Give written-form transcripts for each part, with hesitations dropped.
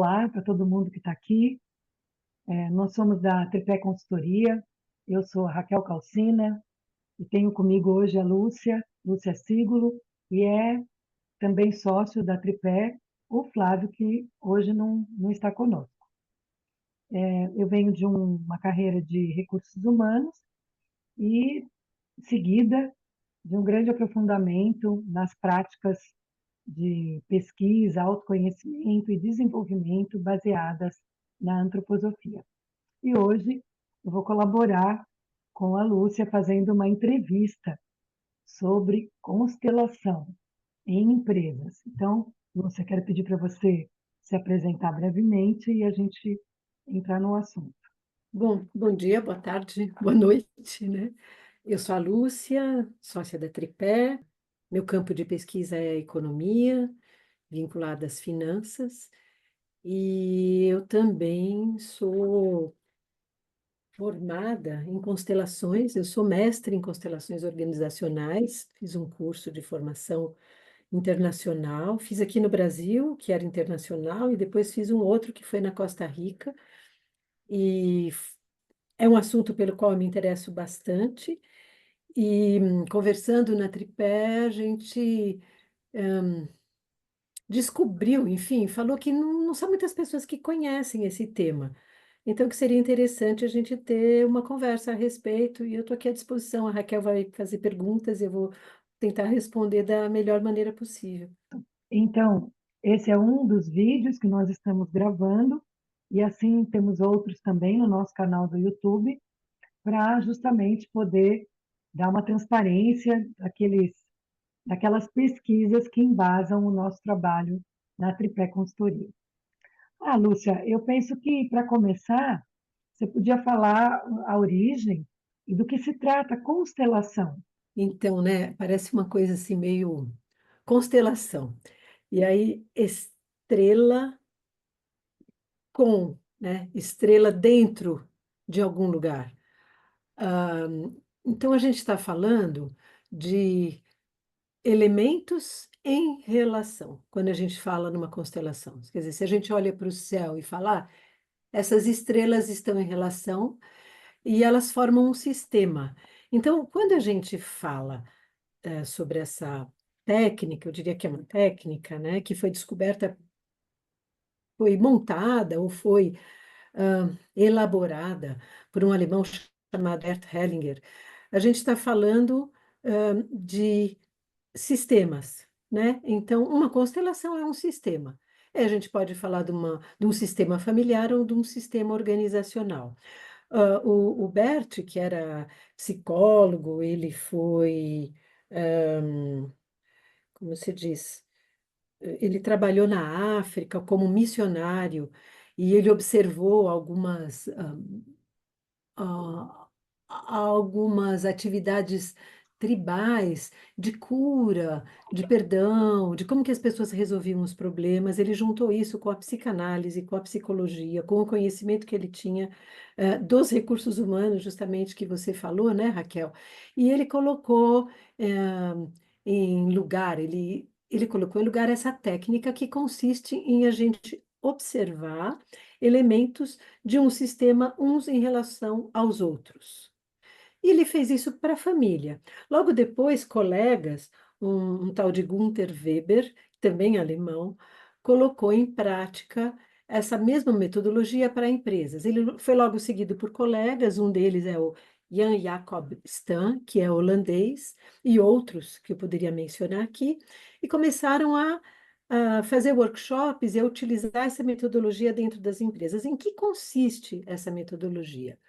olá para todo mundo que está aqui. Nós somos da Tripé Consultoria, eu sou a Raquel Calcina e tenho comigo hoje a Lúcia Sígulo, e é também sócio da Tripé, o Flávio, que hoje não está conosco. Eu venho de uma carreira de recursos humanos e seguida de um grande aprofundamento nas práticas de pesquisa, autoconhecimento e desenvolvimento baseadas na antroposofia. E hoje eu vou colaborar com a Lúcia fazendo uma entrevista sobre constelação em empresas. Então, Lúcia, quero pedir para você se apresentar brevemente e a gente entrar no assunto. Bom dia, boa tarde, boa noite, né? Eu sou a Lúcia, sócia da Tripé. Meu campo de pesquisa é a economia, vinculada às finanças, e eu também sou formada em constelações. Eu sou mestre em constelações organizacionais, fiz um curso de formação internacional, fiz aqui no Brasil, que era internacional, e depois fiz um outro que foi na Costa Rica, e é um assunto pelo qual eu me interesso bastante. E conversando na Tripé, a gente descobriu, enfim, falou que não são muitas pessoas que conhecem esse tema. Então, que seria interessante a gente ter uma conversa a respeito, e eu estou aqui à disposição. A Raquel vai fazer perguntas e eu vou tentar responder da melhor maneira possível. Então, esse é um dos vídeos que nós estamos gravando, e assim temos outros também no nosso canal do YouTube, para justamente poder dar uma transparência daquelas pesquisas que embasam o nosso trabalho na Tripé Consultoria. Lúcia, eu penso que, para começar, você podia falar a origem e do que se trata a constelação. Então, né, parece uma coisa assim meio constelação. E aí, estrela com, né, estrela dentro de algum lugar. Ah, então, a gente está falando de elementos em relação, quando a gente fala numa constelação. Quer dizer, se a gente olha para o céu e falar, essas estrelas estão em relação e elas formam um sistema. Então, quando a gente fala sobre essa técnica, eu diria que é uma técnica, né, que foi descoberta, foi montada ou foi elaborada por um alemão chamado Bert Hellinger, a gente está falando de sistemas, né? Então, uma constelação é um sistema. A gente pode falar de um sistema familiar ou de um sistema organizacional. O Bert, que era psicólogo, ele foi, como se diz, ele trabalhou na África como missionário e ele observou ah, algumas atividades tribais de cura, de perdão, de como que as pessoas resolviam os problemas. Ele juntou isso com a psicanálise, com a psicologia, com o conhecimento que ele tinha dos recursos humanos, justamente que você falou, né, Raquel? E ele colocou em lugar, ele colocou em lugar essa técnica que consiste em a gente observar elementos de um sistema uns em relação aos outros. E ele fez isso para a família. Logo depois, colegas, um tal de Gunther Weber, também alemão, colocou em prática essa mesma metodologia para empresas. Ele foi logo seguido por colegas, um deles é o Jan Jacob Stam, que é holandês, e outros que eu poderia mencionar aqui, e começaram a fazer workshops e a utilizar essa metodologia dentro das empresas. Em que consiste essa metodologia?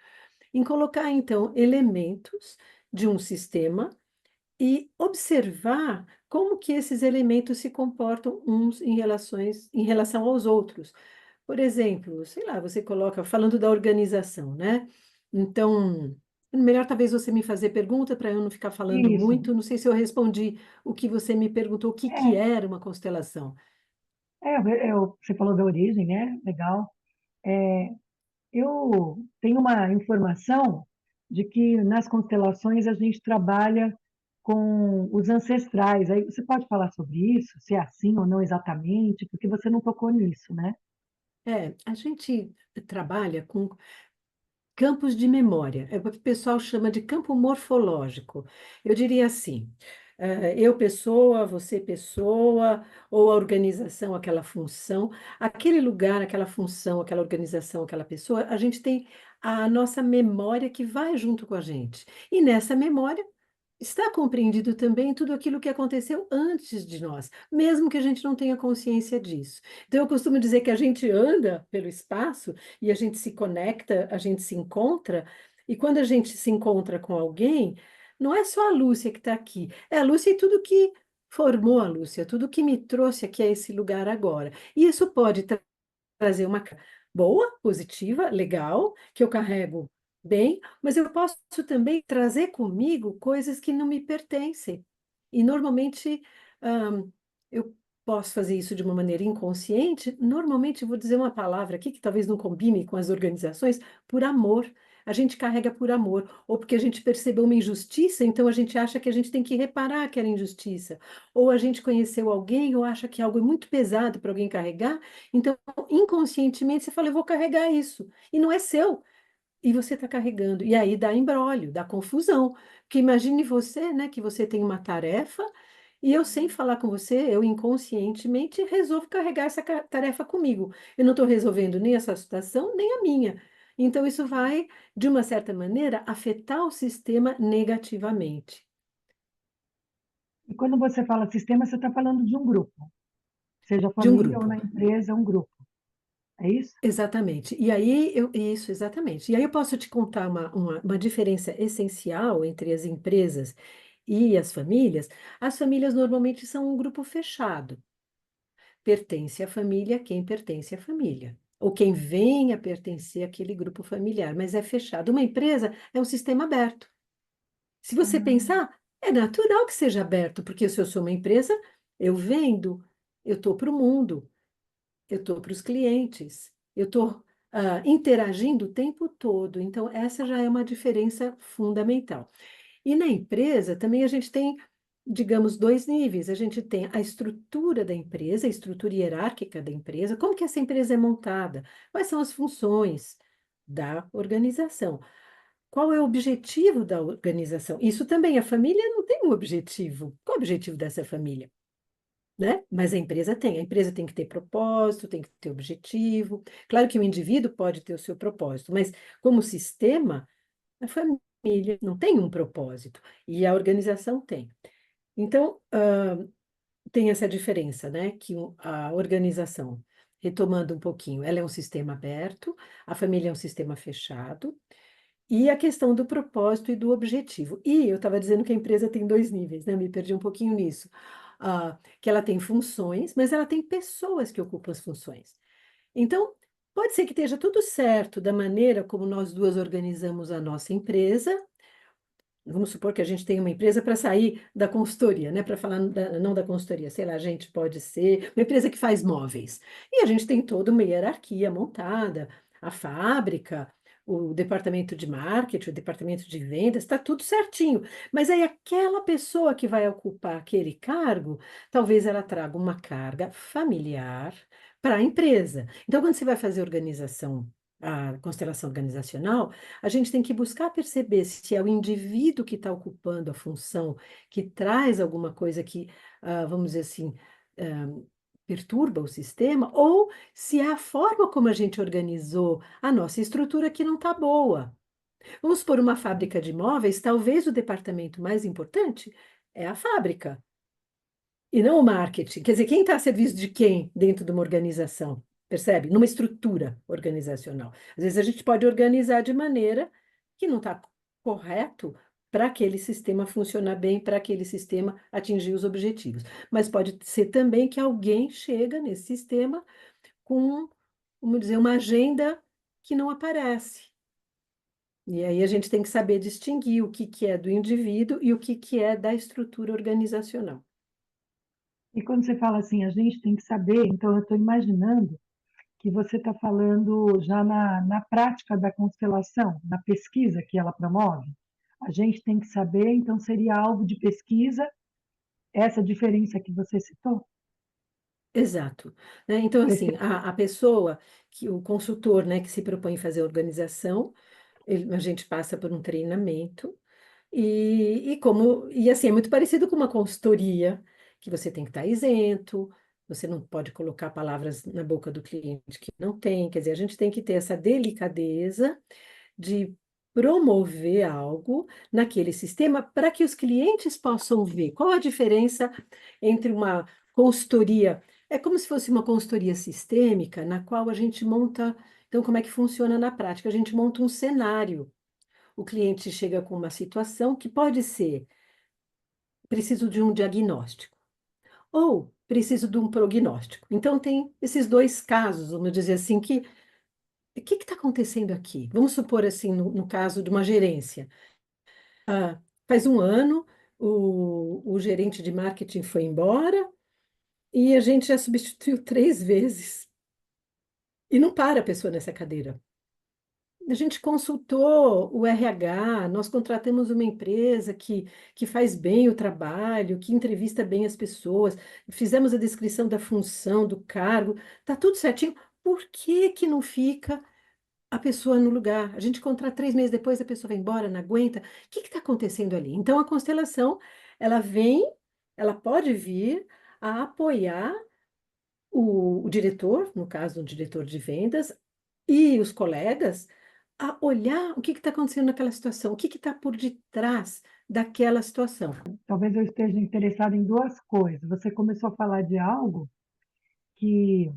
Em colocar, então, elementos de um sistema e observar como que esses elementos se comportam uns em relação aos outros. Por exemplo, sei lá, você coloca, falando da organização, né? Então, melhor talvez você me fazer pergunta para eu não ficar falando Isso. muito. Não sei se eu respondi o que você me perguntou, o que que É, era uma constelação. você falou da origem, né? Legal. Eu tenho uma informação de que nas constelações a gente trabalha com os ancestrais. Aí você pode falar sobre isso, se é assim ou não exatamente, porque você não tocou nisso, né? A gente trabalha com campos de memória, é o que o pessoal chama de campo morfológico. Eu diria assim, eu pessoa, você pessoa, ou a organização, aquela função, aquele lugar, aquela função, aquela organização, aquela pessoa, a gente tem a nossa memória que vai junto com a gente. E nessa memória está compreendido também tudo aquilo que aconteceu antes de nós, mesmo que a gente não tenha consciência disso. Então, eu costumo dizer que a gente anda pelo espaço e a gente se conecta, a gente se encontra, e quando a gente se encontra com alguém, não é só a Lúcia que está aqui, é a Lúcia e tudo que formou a Lúcia, tudo que me trouxe aqui a esse lugar agora. E isso pode trazer uma boa, positiva, legal, que eu carrego bem, mas eu posso também trazer comigo coisas que não me pertencem. E normalmente eu posso fazer isso de uma maneira inconsciente. Normalmente eu vou dizer uma palavra aqui que talvez não combine com as organizações, por amor. A gente carrega por amor, ou porque a gente percebeu uma injustiça, então a gente acha que a gente tem que reparar aquela injustiça. Ou a gente conheceu alguém, ou acha que algo é muito pesado para alguém carregar, então inconscientemente você fala, eu vou carregar isso. E não é seu. E você está carregando. E aí dá imbróglio, dá confusão. Porque imagine você, né, que você tem uma tarefa e eu, sem falar com você, eu inconscientemente resolvo carregar essa tarefa comigo. Eu não estou resolvendo nem essa situação, nem a minha. Então, isso vai, de uma certa maneira, afetar o sistema negativamente. E quando você fala sistema, você está falando de um grupo, seja De um família ou grupo. na empresa, é um grupo. É isso? Exatamente. E aí, isso, exatamente. E aí eu posso te contar uma diferença essencial entre as empresas e as famílias. As famílias normalmente são um grupo fechado. Pertence à família quem pertence à família. Ou quem vem a pertencer àquele grupo familiar, mas é fechado. Uma empresa é um sistema aberto. Se você Ah, pensar, é natural que seja aberto, porque se eu sou uma empresa, eu vendo, eu estou para o mundo, eu estou para os clientes, eu estou interagindo o tempo todo. Então, essa já é uma diferença fundamental. E na empresa também a gente tem, digamos, dois níveis. A gente tem a estrutura da empresa, a estrutura hierárquica da empresa, como que essa empresa é montada, quais são as funções da organização, qual é o objetivo da organização. Isso também, a família não tem um objetivo. Qual é o objetivo dessa família? Né? Mas a empresa tem que ter propósito, tem que ter objetivo. Claro que o indivíduo pode ter o seu propósito, mas como sistema, a família não tem um propósito e a organização tem. Então, tem essa diferença, né? Que a organização, retomando um pouquinho, ela é um sistema aberto, a família é um sistema fechado, e a questão do propósito e do objetivo. E eu estava dizendo que a empresa tem dois níveis, né? Me perdi um pouquinho nisso. Que ela tem funções, mas ela tem pessoas que ocupam as funções. Então, pode ser que esteja tudo certo da maneira como nós duas organizamos a nossa empresa. Vamos supor que a gente tem uma empresa para sair da consultoria, né? Para falar não da consultoria, sei lá, a gente pode ser uma empresa que faz móveis. E a gente tem toda uma hierarquia montada, a fábrica, o departamento de marketing, o departamento de vendas, está tudo certinho. Mas aí aquela pessoa que vai ocupar aquele cargo, talvez ela traga uma carga familiar para a empresa. Então, quando você vai fazer organização, a constelação organizacional, a gente tem que buscar perceber se é o indivíduo que está ocupando a função que traz alguma coisa que, vamos dizer assim, ah, perturba o sistema, ou se é a forma como a gente organizou a nossa estrutura que não está boa. Vamos supor uma fábrica de móveis, talvez o departamento mais importante é a fábrica. E não o marketing. Quer dizer, quem está a serviço de quem dentro de uma organização? Percebe? Numa estrutura organizacional. Às vezes a gente pode organizar de maneira que não está correto para aquele sistema funcionar bem, para aquele sistema atingir os objetivos. Mas pode ser também que alguém chega nesse sistema com, vamos dizer, uma agenda que não aparece. E aí a gente tem que saber distinguir o que que é do indivíduo e o que é da estrutura organizacional. e quando você fala assim, a gente tem que saber, então eu estou imaginando que você está falando já na prática da constelação, na pesquisa que ela promove. A gente tem que saber, então seria alvo de pesquisa essa diferença que você citou? Exato. Né? Então, assim, Prefeito. a pessoa, o consultor, né, que se propõe fazer a organização, a gente passa por um treinamento e assim, é muito parecido com uma consultoria, que você tem que estar isento, você não pode colocar palavras na boca do cliente que não tem, quer dizer, a gente tem que ter essa delicadeza de promover algo naquele sistema para que os clientes possam ver qual a diferença entre uma consultoria. É como se fosse uma consultoria sistêmica, na qual a gente monta. Então, como é que funciona na prática? A gente monta um cenário. O cliente chega com uma situação que pode ser: preciso de um diagnóstico ou preciso de um prognóstico. Então, tem esses dois casos, vamos dizer assim, que o que está acontecendo aqui? Vamos supor assim, no caso de uma gerência. Faz um ano, o gerente de marketing foi embora e a gente já substituiu 3 vezes. E não para a pessoa nessa cadeira. A gente consultou o RH, nós contratamos uma empresa que faz bem o trabalho, que entrevista bem as pessoas, fizemos a descrição da função, do cargo, tá tudo certinho. Por que que não fica a pessoa no lugar? A gente contrata 3 meses depois, a pessoa vai embora, não aguenta. O que está acontecendo ali? Então, a constelação, ela vem, ela pode vir a apoiar o diretor, no caso, o diretor de vendas, e os colegas, a olhar o que está acontecendo naquela situação, o que está por detrás daquela situação. Talvez eu esteja interessada em duas coisas. Você começou a falar de algo que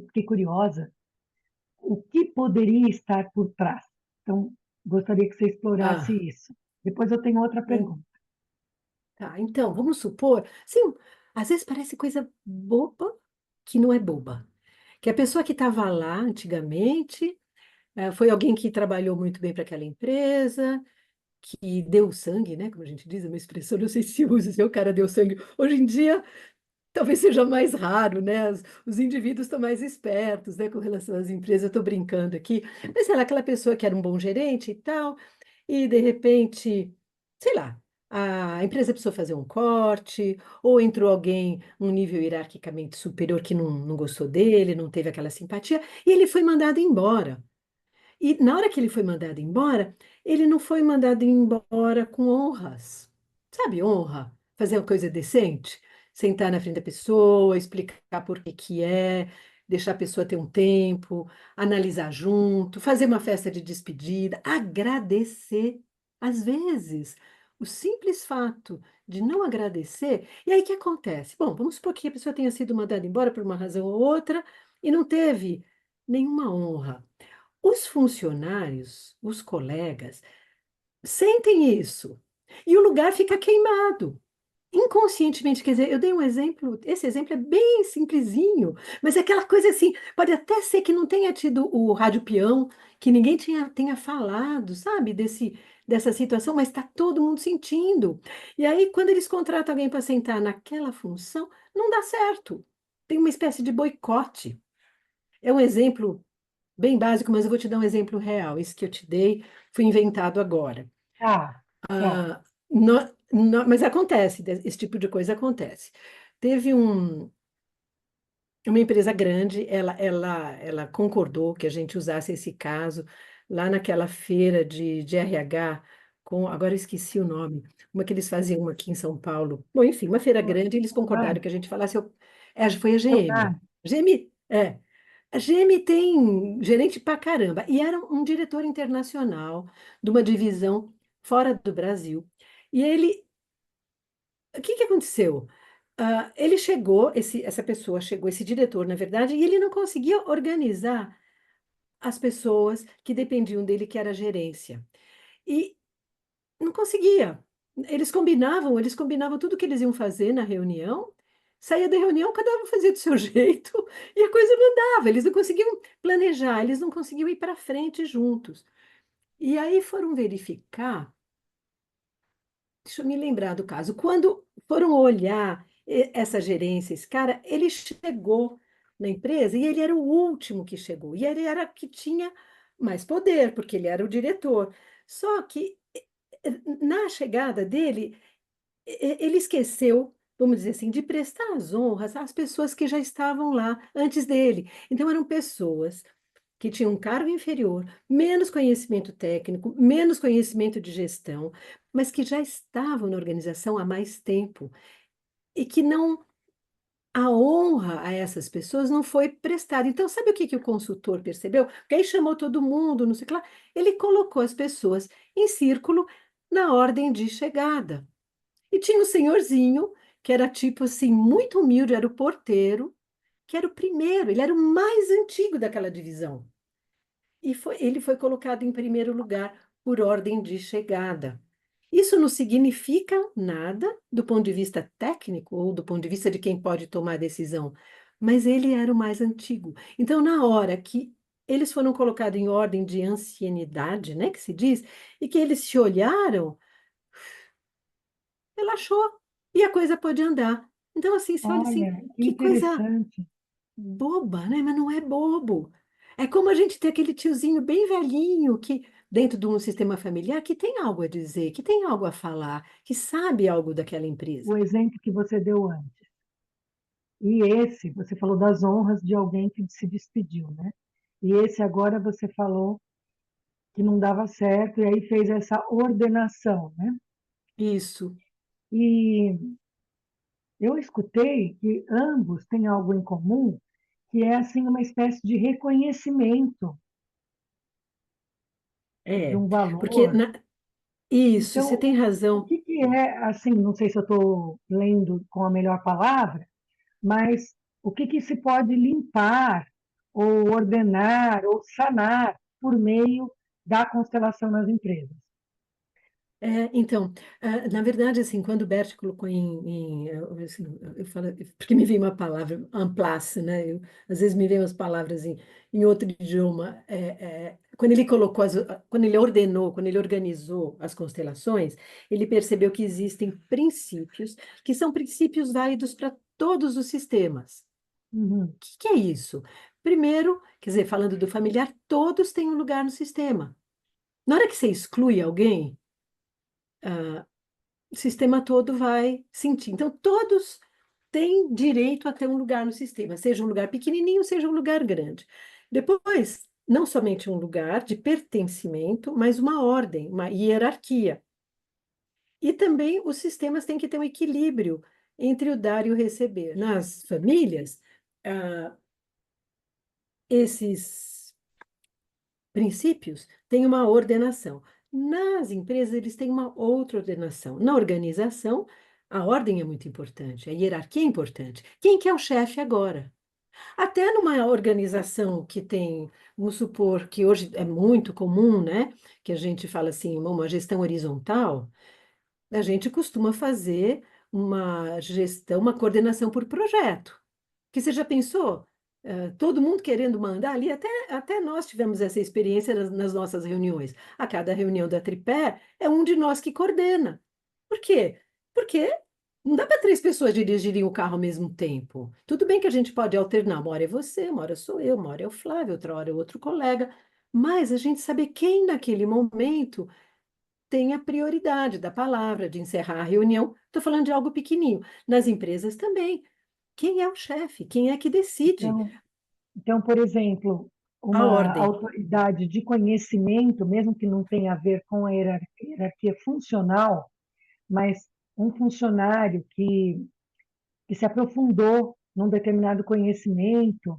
fiquei curiosa. O que poderia estar por trás? Então, gostaria que você explorasse Ah, isso. Depois eu tenho outra en- pergunta. tá, então, vamos supor, sim, às vezes parece coisa boba que não é boba. Que a pessoa que estava lá antigamente foi alguém que trabalhou muito bem para aquela empresa, que deu sangue, né? Como a gente diz, é uma expressão, não sei se usa, se o cara deu sangue. Hoje em dia, talvez seja mais raro, né? Os indivíduos estão mais espertos, né, com relação às empresas. Eu estou brincando aqui, mas sei lá, aquela pessoa que era um bom gerente e tal, e de repente, sei lá, a empresa precisou fazer um corte, ou entrou alguém um nível hierarquicamente superior que não gostou dele, não teve aquela simpatia, e ele foi mandado embora. E na hora que ele foi mandado embora, ele não foi mandado embora com honras. Sabe, honra? Fazer uma coisa decente? Sentar na frente da pessoa, explicar por que que é, deixar a pessoa ter um tempo, analisar junto, fazer uma festa de despedida, agradecer. Às vezes, o simples fato de não agradecer, e aí o que acontece? Bom, vamos supor que a pessoa tenha sido mandada embora por uma razão ou outra e não teve nenhuma honra. Os funcionários, os colegas, sentem isso e o lugar fica queimado. Inconscientemente, quer dizer, eu dei um exemplo, esse exemplo é bem simplesinho, mas é aquela coisa assim, pode até ser que não tenha tido o rádio peão, que ninguém tenha falado, sabe, dessa situação, mas está todo mundo sentindo. E aí, quando eles contratam alguém para sentar naquela função, não dá certo. Tem uma espécie de boicote. É um exemplo bem básico, mas eu vou te dar um exemplo real. Esse que eu te dei foi inventado agora. Tá, tá. Ah, mas acontece, esse tipo de coisa acontece. Teve uma empresa grande, ela concordou que a gente usasse esse caso lá naquela feira de RH, agora eu esqueci o nome, uma que eles faziam aqui em São Paulo. Bom, enfim, uma feira grande, eles concordaram Giovanni, que a gente falasse, foi a GM. Giovanni, GM, a GM tem gerente pra caramba, e era um diretor internacional de uma divisão fora do Brasil. E o que que aconteceu? Ele chegou, essa pessoa chegou, esse diretor, na verdade, e ele não conseguia organizar as pessoas que dependiam dele, que era a gerência. E não conseguia. Eles combinavam tudo que eles iam fazer na reunião, saía da reunião, cada um fazia do seu jeito, e a coisa não andava, eles não conseguiam planejar, eles não conseguiam ir para frente juntos. E aí foram verificar, deixa eu me lembrar do caso, quando foram olhar essa gerência, esse cara, ele chegou na empresa e ele era o último que chegou, e ele era que tinha mais poder, porque ele era o diretor. Só que na chegada dele, ele esqueceu vamos dizer assim, de prestar as honras às pessoas que já estavam lá antes dele. Então, eram pessoas que tinham um cargo inferior, menos conhecimento técnico, menos conhecimento de gestão, mas que já estavam na organização há mais tempo e que não a honra a essas pessoas não foi prestada. Então, sabe o que que o consultor percebeu? Porque aí chamou todo mundo, não sei o que lá. Ele colocou as pessoas em círculo na ordem de chegada. E tinha um senhorzinho, que era tipo assim, muito humilde, era o porteiro, que era o primeiro, ele era o mais antigo daquela divisão. Ele foi colocado em primeiro lugar por ordem de chegada. Isso não significa nada do ponto de vista técnico ou do ponto de vista de quem pode tomar a decisão, mas ele era o mais antigo. Então, na hora que eles foram colocados em ordem de ancianidade, né, que se diz, e que eles se olharam, relaxou e a coisa pôde andar. Então, assim, você olha assim, Olha, que que coisa interessante. boba, né? Mas não é bobo. É como a gente ter aquele tiozinho bem velhinho que, dentro de um sistema familiar, que tem algo a dizer, que tem algo a falar, que sabe algo daquela empresa. O exemplo que você deu antes. E esse, você falou das honras de alguém que se despediu, né? E esse agora você falou que não dava certo e aí fez essa ordenação, né? Isso. E eu escutei que ambos têm algo em comum, que é assim uma espécie de reconhecimento de É, um porque valor. isso, você Então, tem o razão. que que é assim, não sei se eu estou lendo com a melhor palavra, mas o que que se pode limpar ou ordenar ou sanar por meio da constelação nas empresas? Então, na verdade, assim, quando o Bert colocou assim, eu falo, porque me veio uma palavra, en place, né? Às vezes me vem umas palavras em outro idioma. Quando ele colocou, quando ele ordenou, quando ele organizou as constelações, ele percebeu que existem princípios que são princípios válidos para todos os sistemas. Uhum. O que que é isso? Primeiro, quer dizer, falando do familiar, todos têm um lugar no sistema. Na hora que você exclui alguém, o sistema todo vai sentir. Então, todos têm direito a ter um lugar no sistema, seja um lugar pequenininho, seja um lugar grande. Depois, não somente um lugar de pertencimento, mas uma ordem, uma hierarquia. E também os sistemas têm que ter um equilíbrio entre o dar e o receber. Nas famílias, ah, esses princípios têm uma ordenação. Nas empresas, eles têm uma outra ordenação. Na organização, a ordem é muito importante, a hierarquia é importante. Quem que é o chefe agora? Até numa organização que tem, vamos supor que hoje é muito comum, né? Que a gente fala assim, uma gestão horizontal, a gente costuma fazer uma gestão, uma coordenação por projeto. Que você já pensou? Todo mundo querendo mandar ali, até nós tivemos essa experiência nas nossas reuniões. A cada reunião da Tripé, é um de nós que coordena. Por quê? Porque não dá para três pessoas dirigirem o carro ao mesmo tempo. Tudo bem que a gente pode alternar, uma hora é você, uma hora sou eu, uma hora é o Flávio, outra hora é outro colega, mas a gente saber quem naquele momento tem a prioridade da palavra, de encerrar a reunião. Estou falando de algo pequenininho. Nas empresas também. Quem é o chefe? Quem é que decide? Então, por exemplo, A uma ordem. autoridade de conhecimento, mesmo que não tenha a ver com a hierarquia funcional, mas um funcionário que se aprofundou num determinado conhecimento,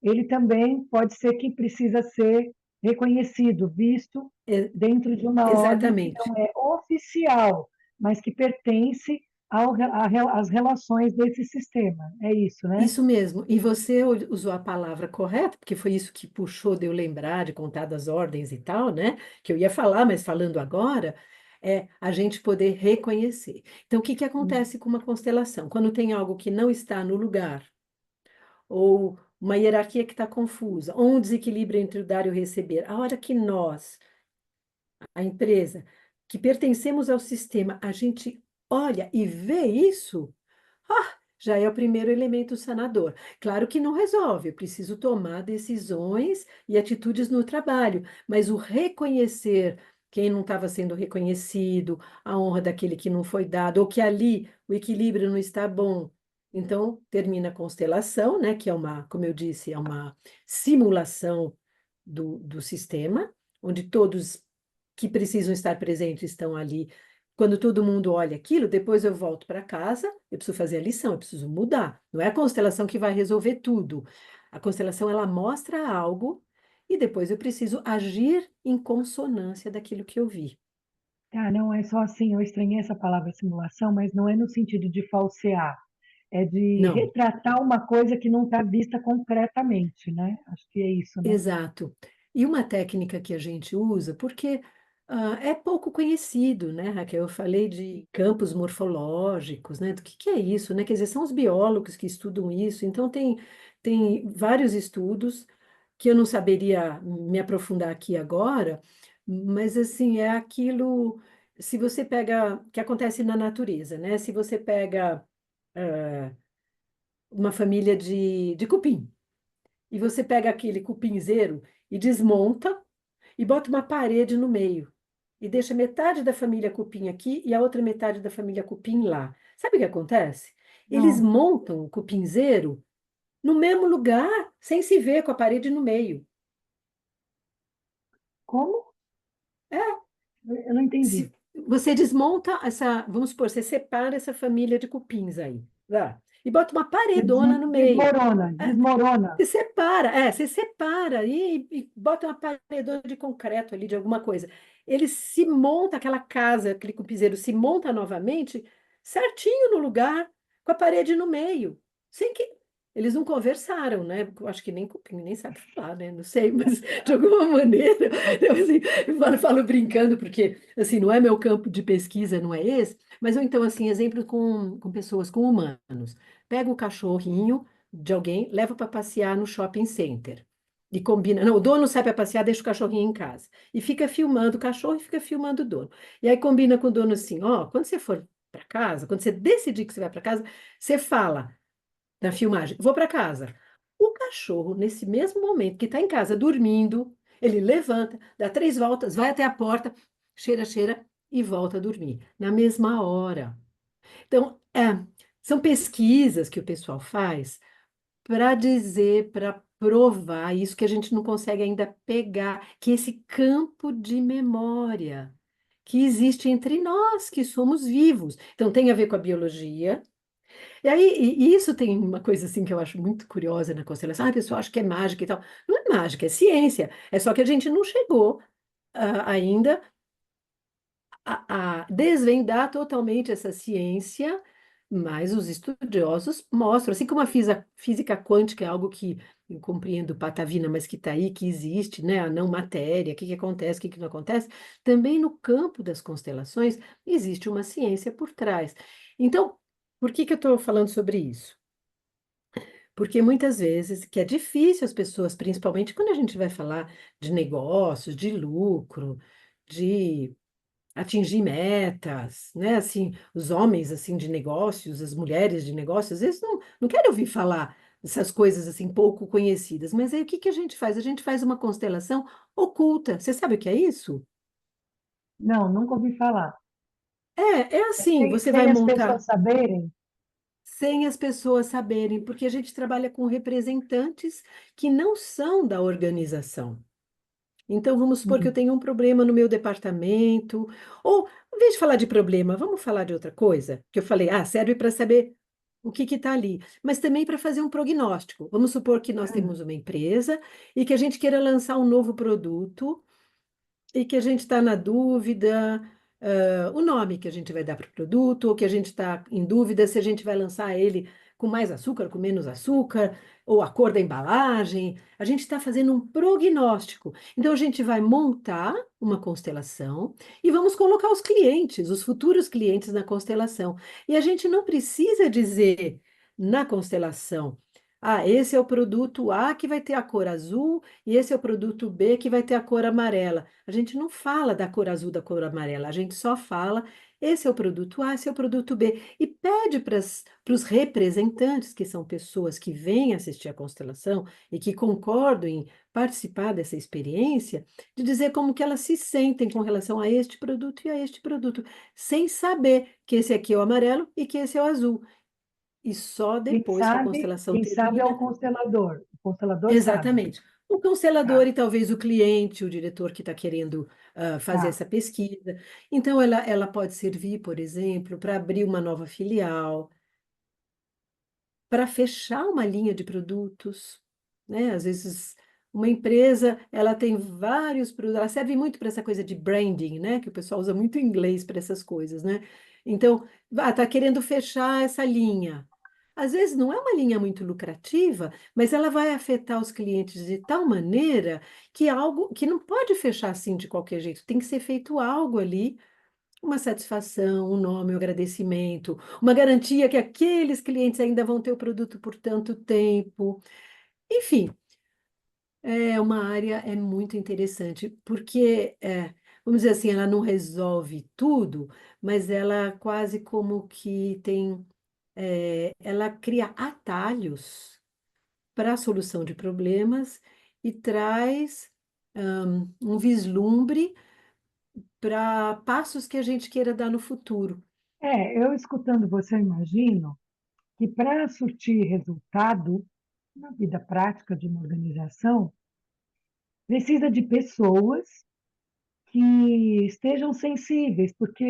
ele também pode ser que precisa ser reconhecido, visto E- dentro de uma ordem que exatamente. não é oficial, mas que pertence às relações desse sistema. É isso, né? Isso mesmo. E você usou a palavra correta, porque foi isso que puxou de eu lembrar de contar das ordens e tal, né? Que eu ia falar, mas falando agora, é a gente poder reconhecer. Então, o que que acontece com uma constelação? Quando tem algo que não está no lugar, ou uma hierarquia que está confusa, ou um desequilíbrio entre o dar e o receber, a hora que nós, a empresa, que pertencemos ao sistema, a gente olha e vê isso. Já é o primeiro elemento sanador. Claro que não resolve, eu preciso tomar decisões e atitudes no trabalho, mas o reconhecer quem não estava sendo reconhecido, a honra daquele que não foi dado, ou que ali o equilíbrio não está bom. Então, termina a constelação, né, que é uma, como eu disse, é uma simulação do sistema, onde todos que precisam estar presentes estão ali. Quando todo mundo olha aquilo, depois eu volto para casa, eu preciso fazer a lição, eu preciso mudar. Não é a constelação que vai resolver tudo. A constelação, ela mostra algo e depois eu preciso agir em consonância daquilo que eu vi. Ah, não é só assim, eu estranhei essa palavra simulação, mas não é no sentido de falsear, é de Não, retratar uma coisa que não está vista concretamente, né? Acho que é isso, né? exato. E uma técnica que a gente usa, porque é pouco conhecido, né, Raquel? Eu falei de campos morfológicos, né? Do que é isso, né? Quer dizer, são os biólogos que estudam isso, então tem vários estudos que eu não saberia me aprofundar aqui agora, mas assim, é aquilo, se você pega, que acontece na natureza, né? Se você pega ah, uma família de cupim, e você pega aquele cupinzeiro e desmonta e bota uma parede no meio. E deixa metade da família cupim aqui e a outra metade da família cupim lá. Sabe o que acontece? Eles Não, montam o cupinzeiro no mesmo lugar, sem se ver, com a parede no meio. como? É, Eu não entendi. se você desmonta essa, vamos supor, você separa essa família de cupins aí, lá, e bota uma Você paredona no meio. desmorona, É, desmorona. você separa e bota uma paredona de concreto ali, de alguma coisa. Ele se monta, aquela casa, aquele cupizeiro se monta novamente, certinho no lugar, com a parede no meio. Sem que. Eles não conversaram, né? Porque eu acho que nem cupim, nem sabe falar, né? Não sei, mas de alguma maneira, eu, assim, falo brincando, porque assim, não é meu campo de pesquisa, não é esse, mas ou então, assim, exemplo com pessoas, com humanos. Pega o cachorrinho de alguém, leva para passear no shopping center. E combina. Não, o dono sai para passear, deixa o cachorrinho em casa. E fica filmando o cachorro e fica filmando o dono. E aí combina com o dono assim: ó, quando você for para casa, quando você decidir que você vai para casa, você fala na filmagem: vou para casa. O cachorro, nesse mesmo momento que está em casa dormindo, ele levanta, dá 3 voltas, vai até a porta, cheira, cheira e volta a dormir. Na mesma hora. Então, são pesquisas que o pessoal faz para dizer, para provar isso que a gente não consegue ainda pegar, que esse campo de memória que existe entre nós, que somos vivos. Então, tem a ver com a biologia. E aí, e isso tem uma coisa assim que eu acho muito curiosa na constelação. Ah, a pessoa acha que é mágica e tal. Não é mágica, é ciência. É só que a gente não chegou ainda a desvendar totalmente essa ciência, mas os estudiosos mostram, assim como a física quântica é algo que eu compreendo patavina, mas que está aí, que existe, né? A não matéria, o que que acontece, o que que não acontece, também no campo das constelações existe uma ciência por trás. Então, por que que eu estou falando sobre isso? Porque muitas vezes que é difícil as pessoas, principalmente quando a gente vai falar de negócios, de lucro, de atingir metas, né? Assim, os homens assim de negócios, as mulheres de negócios, eles não querem ouvir falar dessas coisas assim pouco conhecidas. Mas aí o que que a gente faz? A gente faz uma constelação oculta. Você sabe o que é isso? Não, nunca ouvi falar. É assim, você vai Sem as pessoas montar saberem? sem as pessoas saberem, porque a gente trabalha com representantes que não são da organização. Então, vamos supor que eu Hum. tenho um problema no meu departamento, ou, em vez de falar de problema, vamos falar de outra coisa? Que eu falei, serve para saber o que está ali, mas também para fazer um prognóstico. Vamos supor que nós Hum. temos uma empresa e que a gente queira lançar um novo produto e que a gente está na dúvida, o nome que a gente vai dar para o produto, ou que a gente está em dúvida se a gente vai lançar ele com mais açúcar, com menos açúcar, ou a cor da embalagem. A gente está fazendo um prognóstico. Então, a gente vai montar uma constelação e vamos colocar os clientes, os futuros clientes na constelação. E a gente não precisa dizer na constelação. Ah, esse é o produto A que vai ter a cor azul e esse é o produto B que vai ter a cor amarela. A gente não fala da cor azul, da cor amarela, a gente só fala esse é o produto A, esse é o produto B. E pede para os representantes, que são pessoas que vêm assistir a constelação e que concordam em participar dessa experiência, de dizer como que elas se sentem com relação a este produto e a este produto, sem saber que esse aqui é o amarelo e que esse é o azul. E só depois que a constelação Quem sabe é o termina, constelador. O constelador sabe. exatamente. O constelador Tá, e talvez o cliente, o diretor que está querendo fazer tá. essa pesquisa. Então, ela pode servir, por exemplo, para abrir uma nova filial, para fechar uma linha de produtos, né? Às vezes, uma empresa, ela tem vários produtos, ela serve muito para essa coisa de branding, né? Que o pessoal usa muito inglês para essas coisas, né? Então, está querendo fechar essa linha. Às vezes não é uma linha muito lucrativa, mas ela vai afetar os clientes de tal maneira que algo que não pode fechar assim de qualquer jeito, tem que ser feito algo ali, uma satisfação, um nome, um agradecimento, uma garantia que aqueles clientes ainda vão ter o produto por tanto tempo. Enfim, é uma área muito interessante, porque, vamos dizer assim, ela não resolve tudo, mas ela quase como que tem, ela cria atalhos para a solução de problemas e traz um vislumbre para passos que a gente queira dar no futuro. Eu escutando você, eu imagino que para surtir resultado na vida prática de uma organização, precisa de pessoas que estejam sensíveis, porque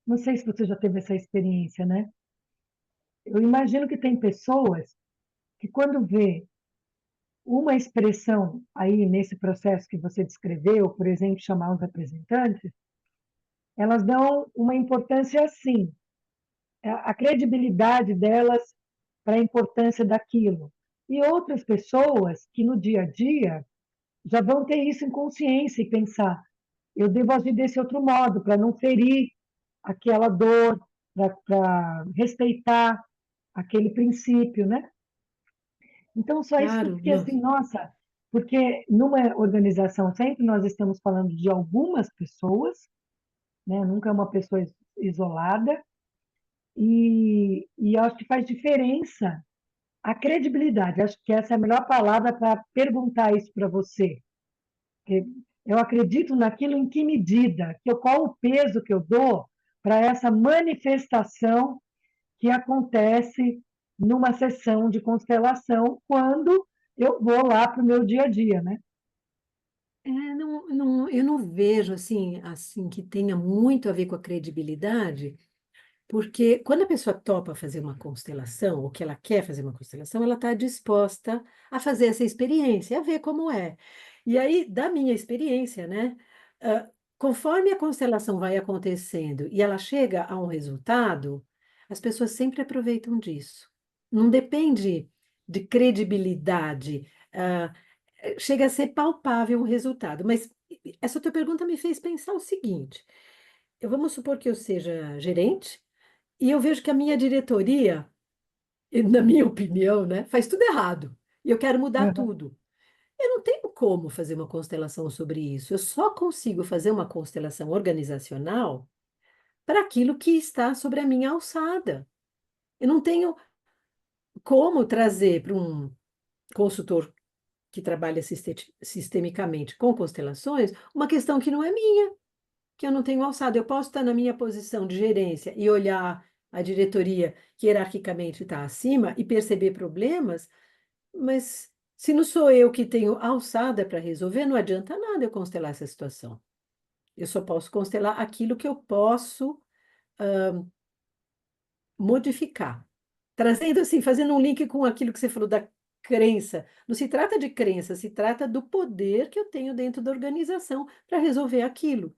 não sei se você já teve essa experiência, né? Eu imagino que tem pessoas que quando vê uma expressão aí nesse processo que você descreveu, por exemplo, chamar os representantes, elas dão uma importância assim, a credibilidade delas para a importância daquilo. E outras pessoas que no dia a dia já vão ter isso em consciência e pensar, eu devo agir desse outro modo para não ferir aquela dor, para respeitar aquele princípio, né? Então, só isso que eu Claro, fiquei não. assim, nossa, porque numa organização sempre nós estamos falando de algumas pessoas, né? Nunca é uma pessoa isolada, e acho que faz diferença a credibilidade. Acho que essa é a melhor palavra para perguntar isso para você. Porque eu acredito naquilo em que medida, qual o peso que eu dou para essa manifestação que acontece numa sessão de constelação quando eu vou lá para o meu dia a dia, né? Eu não vejo assim que tenha muito a ver com a credibilidade, porque quando a pessoa topa fazer uma constelação, ou que ela quer fazer uma constelação, ela está disposta a fazer essa experiência, a ver como é. E aí, da minha experiência, né, conforme a constelação vai acontecendo e ela chega a um resultado, as pessoas sempre aproveitam disso. Não depende de credibilidade, chega a ser palpável o resultado. Mas essa tua pergunta me fez pensar o seguinte: vamos supor que eu seja gerente. E eu vejo que a minha diretoria, na minha opinião, né, faz tudo errado. E eu quero mudar Uhum. tudo. Eu não tenho como fazer uma constelação sobre isso. Eu só consigo fazer uma constelação organizacional para aquilo que está sobre a minha alçada. Eu não tenho como trazer para um consultor que trabalha sistemicamente com constelações uma questão que não é minha, que eu não tenho alçada. Eu posso estar na minha posição de gerência e olhar a diretoria que hierarquicamente está acima e perceber problemas, mas se não sou eu que tenho alçada para resolver, não adianta nada eu constelar essa situação. Eu só posso constelar aquilo que eu posso modificar. Trazendo assim, fazendo um link com aquilo que você falou da crença. Não se trata de crença, se trata do poder que eu tenho dentro da organização para resolver aquilo.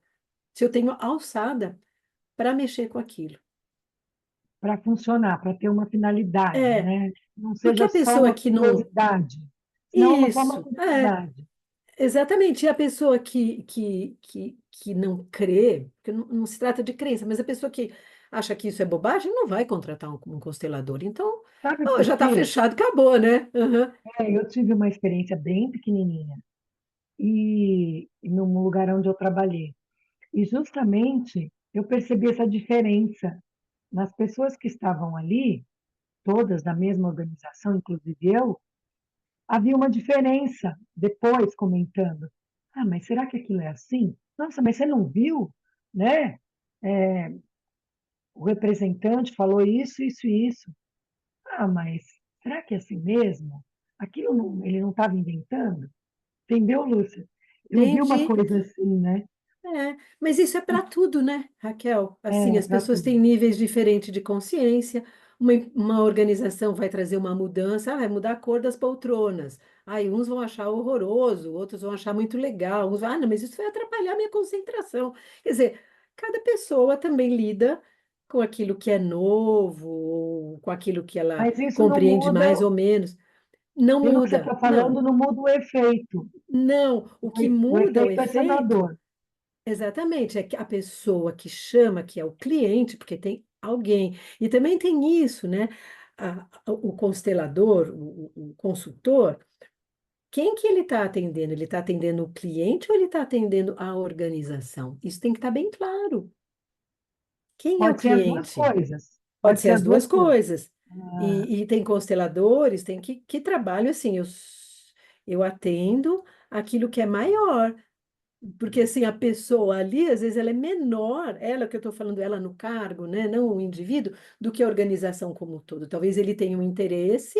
Se eu tenho alçada para mexer com aquilo. Para funcionar, para ter uma finalidade, É, né? Não porque seja a só pessoa uma que não. curiosidade, senão é só uma Isso, curiosidade. exatamente. E a pessoa que não crê, porque não se trata de crença, mas a pessoa que acha que isso é bobagem, não vai contratar um constelador. Então, Sabe oh, por já está quê? fechado, acabou, né? Aham. Eu tive uma experiência bem pequenininha e num lugar onde eu trabalhei. E justamente eu percebi essa diferença nas pessoas que estavam ali, todas da mesma organização, inclusive eu, havia uma diferença depois comentando. Ah, mas será que aquilo é assim? Nossa, mas você não viu, né? É, o representante falou isso, isso e isso. Ah, mas será que é assim mesmo? Aquilo não, ele não estava inventando? Entendeu, Lúcia? Eu vi uma Entendi. coisa assim, né? É, mas isso é para tudo, né, Raquel? Assim, É, as para pessoas tudo. têm níveis diferentes de consciência. Uma organização vai trazer uma mudança, vai mudar a cor das poltronas. Aí uns vão achar horroroso, outros vão achar muito legal. Uns vão, não, mas isso vai atrapalhar a minha concentração. Quer dizer, cada pessoa também lida com aquilo que é novo, ou com aquilo que ela Mas isso não compreende mais muda, ou menos. Não pelo que você muda, está não. falando, não muda o efeito. Não, o que O muda é o efeito é sanador. efeito. Exatamente, é que a pessoa que chama, que é o cliente, porque tem alguém, e também tem isso, né? O constelador, o consultor, quem que ele está atendendo? Ele está atendendo o cliente ou ele está atendendo a organização? Isso tem que estar bem claro. Quem é o Pode ser as duas cliente? coisas. Pode Pode ser ser as as duas duas coisas. coisas. Ah, E tem consteladores, tem que trabalho assim, eu atendo aquilo que é maior. Porque assim, a pessoa ali, às vezes, ela é menor, ela que eu estou falando, ela no cargo, né? Não o indivíduo, do que a organização como um todo. Talvez ele tenha um interesse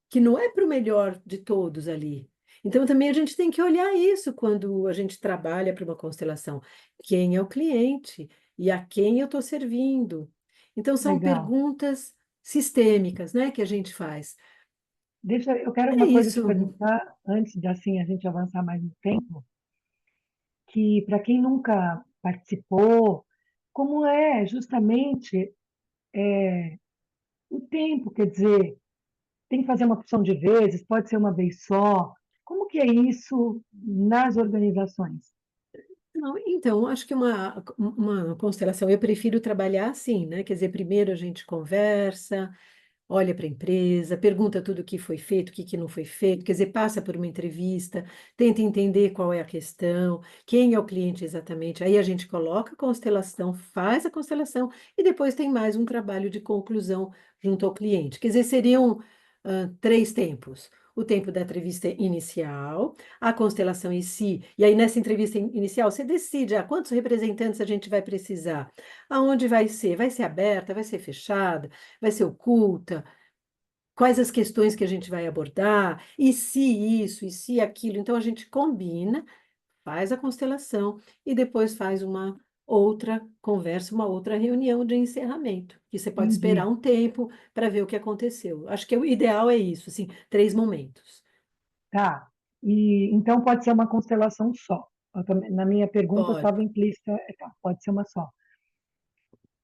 que não é para o melhor de todos ali. Então, também a gente tem que olhar isso quando a gente trabalha para uma constelação. Quem é o cliente e a quem eu estou servindo? Então, são legal. perguntas sistêmicas, né, que a gente faz. Eu quero É uma coisa te isso. perguntar, antes de assim a gente avançar mais no tempo, que para quem nunca participou, como é justamente o tempo, quer dizer, tem que fazer uma opção de vezes, pode ser uma vez só. Como que é isso nas organizações? Não, então, acho que uma constelação, eu prefiro trabalhar assim, né? Quer dizer, primeiro a gente conversa, olha para a empresa, pergunta tudo o que foi feito, o que não foi feito, quer dizer, passa por uma entrevista, tenta entender qual é a questão, quem é o cliente exatamente. Aí a gente coloca a constelação, faz a constelação e depois tem mais um trabalho de conclusão junto ao cliente. Quer dizer, seriam três tempos. O tempo da entrevista inicial, a constelação em si, e aí nessa entrevista inicial você decide quantos representantes a gente vai precisar, aonde vai ser aberta, vai ser fechada, vai ser oculta, quais as questões que a gente vai abordar, e se isso, e se aquilo. Então a gente combina, faz a constelação e depois faz uma outra conversa, uma outra reunião de encerramento. E você pode esperar Entendi. um tempo para ver o que aconteceu. Acho que o ideal é isso, assim, três momentos. Tá. E então pode ser uma constelação só. Na minha pergunta Pode. estava implícita, tá, pode ser uma só.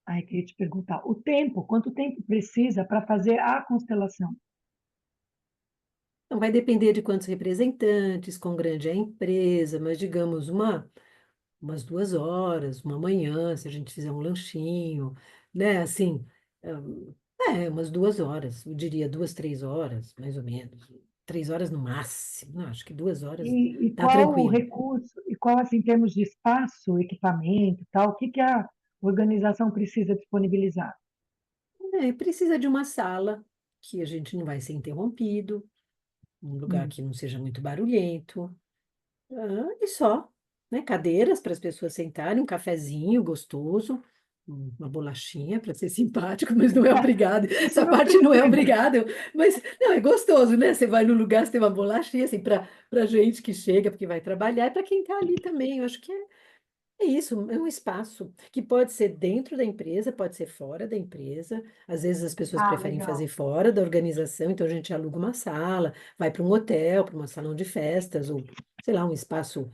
Aí eu queria te perguntar, o tempo, quanto tempo precisa para fazer a constelação? Então, vai depender de quantos representantes, quão grande é a empresa, mas digamos umas 2 horas, uma manhã, se a gente fizer um lanchinho, né? Assim, umas 2 horas, eu diria 2, 3 horas, mais ou menos. 3 horas no máximo. Não, acho que 2 horas E tá qual o tranquilo. recurso, e qual, assim, em termos de espaço, equipamento, e tal, o que que a organização precisa disponibilizar? Precisa de uma sala que a gente não vai ser interrompido, um lugar Hum. que não seja muito barulhento, e só, né? Cadeiras para as pessoas sentarem, um cafezinho gostoso, uma bolachinha para ser simpático, mas não é obrigado. Isso Essa não parte não é precisa. obrigado, mas não, é gostoso, né? Você vai no lugar, você tem uma bolachinha, assim, para gente que chega, porque vai trabalhar, e para quem está ali também. Eu acho que é isso, é um espaço que pode ser dentro da empresa, pode ser fora da empresa. Às vezes as pessoas Ah, preferem fazer legal. fora da organização, então a gente aluga uma sala, vai para um hotel, para um salão de festas, ou sei lá, um espaço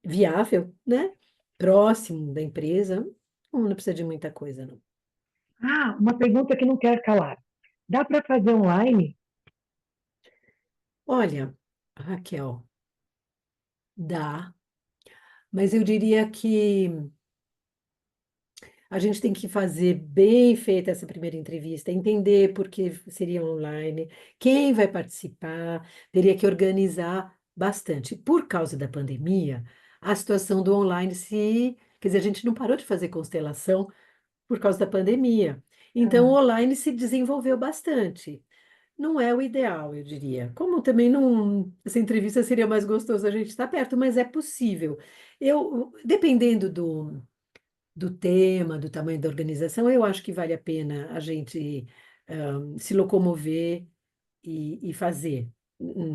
viável, né? Próximo da empresa. Não precisa de muita coisa, não. Ah, uma pergunta que não quer calar. Dá para fazer online? Olha, Raquel, dá, mas eu diria que A gente tem que fazer bem feita essa primeira entrevista, entender por que seria online, quem vai participar, teria que organizar bastante. Por causa da pandemia, a situação do online se. Quer dizer, a gente não parou de fazer constelação por causa da pandemia. Então, o Ah, online se desenvolveu bastante. Não é o ideal, eu diria. Como também não, essa entrevista seria mais gostoso a gente estar perto, mas é possível. Dependendo do tema, do tamanho da organização, eu acho que vale a pena a gente se locomover e fazer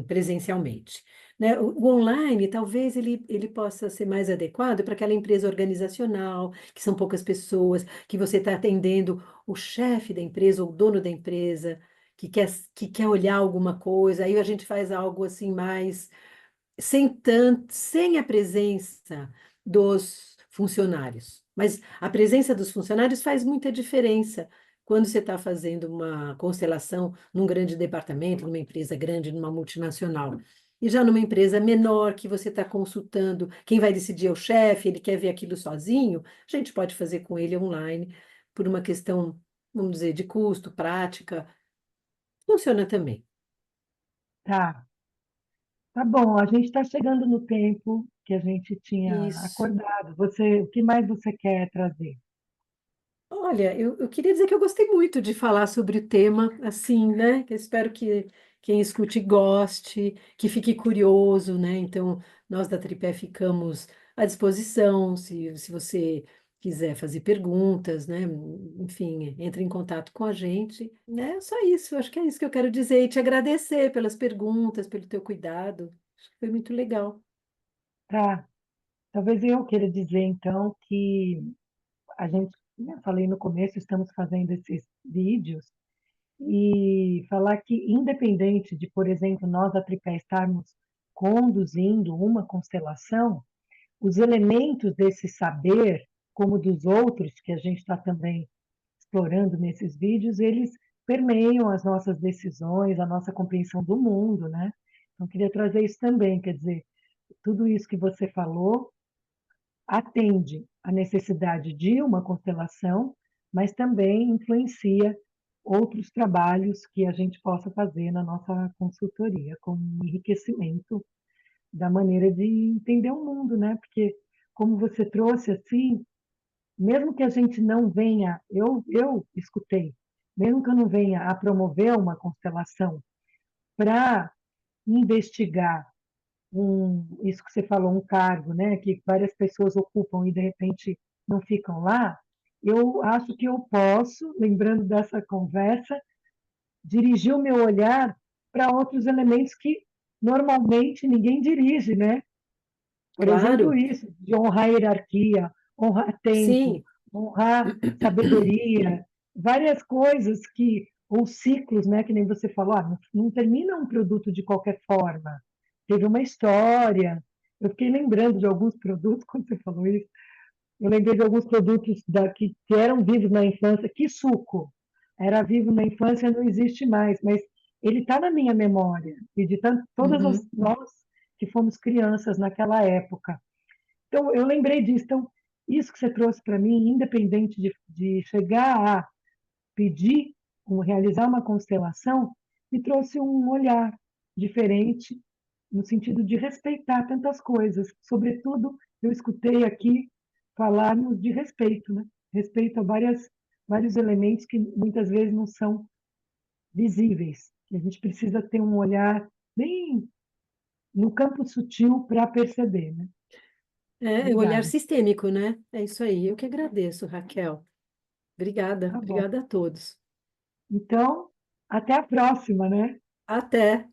presencialmente. Né? O online, talvez ele possa ser mais adequado para aquela empresa organizacional, que são poucas pessoas, que você está atendendo o chefe da empresa, ou o dono da empresa, que quer olhar alguma coisa, aí a gente faz algo assim mais sem a presença dos funcionários. Mas a presença dos funcionários faz muita diferença quando você está fazendo uma constelação num grande departamento, numa empresa grande, numa multinacional. E já numa empresa menor, que você está consultando, quem vai decidir é o chefe, ele quer ver aquilo sozinho, a gente pode fazer com ele online, por uma questão, vamos dizer, de custo, prática. Funciona também. tá. Tá bom, a gente está chegando no tempo que a gente tinha Isso. acordado. Você, o que mais você quer trazer? Olha, eu queria dizer que eu gostei muito de falar sobre o tema, assim, né? Que eu espero que quem escute goste, que fique curioso, né? Então, nós da Tripé ficamos à disposição, se você quiser fazer perguntas, né? Enfim, entre em contato com a gente, né? Só isso, acho que é isso que eu quero dizer e te agradecer pelas perguntas, pelo teu cuidado. Acho que foi muito legal. Tá. Talvez eu queira dizer, então, que a gente, né, falei no começo, estamos fazendo esses vídeos e falar que, independente de, por exemplo, nós da Tripé estarmos conduzindo uma constelação, os elementos desse saber, como dos outros que a gente está também explorando nesses vídeos, eles permeiam as nossas decisões, a nossa compreensão do mundo, né? Então, queria trazer isso também, quer dizer, tudo isso que você falou atende à necessidade de uma constelação, mas também influencia outros trabalhos que a gente possa fazer na nossa consultoria, como um enriquecimento da maneira de entender o mundo, né? Porque, como você trouxe assim, mesmo que a gente não venha, eu escutei, mesmo que eu não venha a promover uma constelação para investigar isso que você falou, um cargo, né, que várias pessoas ocupam e de repente não ficam lá, eu acho que eu posso, lembrando dessa conversa, dirigir o meu olhar para outros elementos que normalmente ninguém dirige, né? Por exemplo, Claro, isso, de honrar a hierarquia, honrar tempo, sim. honrar sabedoria, várias coisas que, ou ciclos, né, que nem você falou, não termina um produto de qualquer forma. Teve uma história. Eu fiquei lembrando de alguns produtos, quando você falou isso, eu lembrei de alguns produtos que eram vivos na infância. Que suco! Era vivo na infância, não existe mais, mas ele está na minha memória, e de todas Uhum. nós que fomos crianças naquela época. Então, eu lembrei disso. Então, isso que você trouxe para mim, independente de chegar a pedir, realizar uma constelação, me trouxe um olhar diferente, no sentido de respeitar tantas coisas. Sobretudo, eu escutei aqui falarmos de respeito, né? Respeito a vários elementos que muitas vezes não são visíveis. A gente precisa ter um olhar bem no campo sutil para perceber, né? É o olhar Obrigada. sistêmico, né? É isso aí. Eu que agradeço, Raquel. Obrigada. Tá bom. Obrigada a todos. Então, até a próxima, né? Até.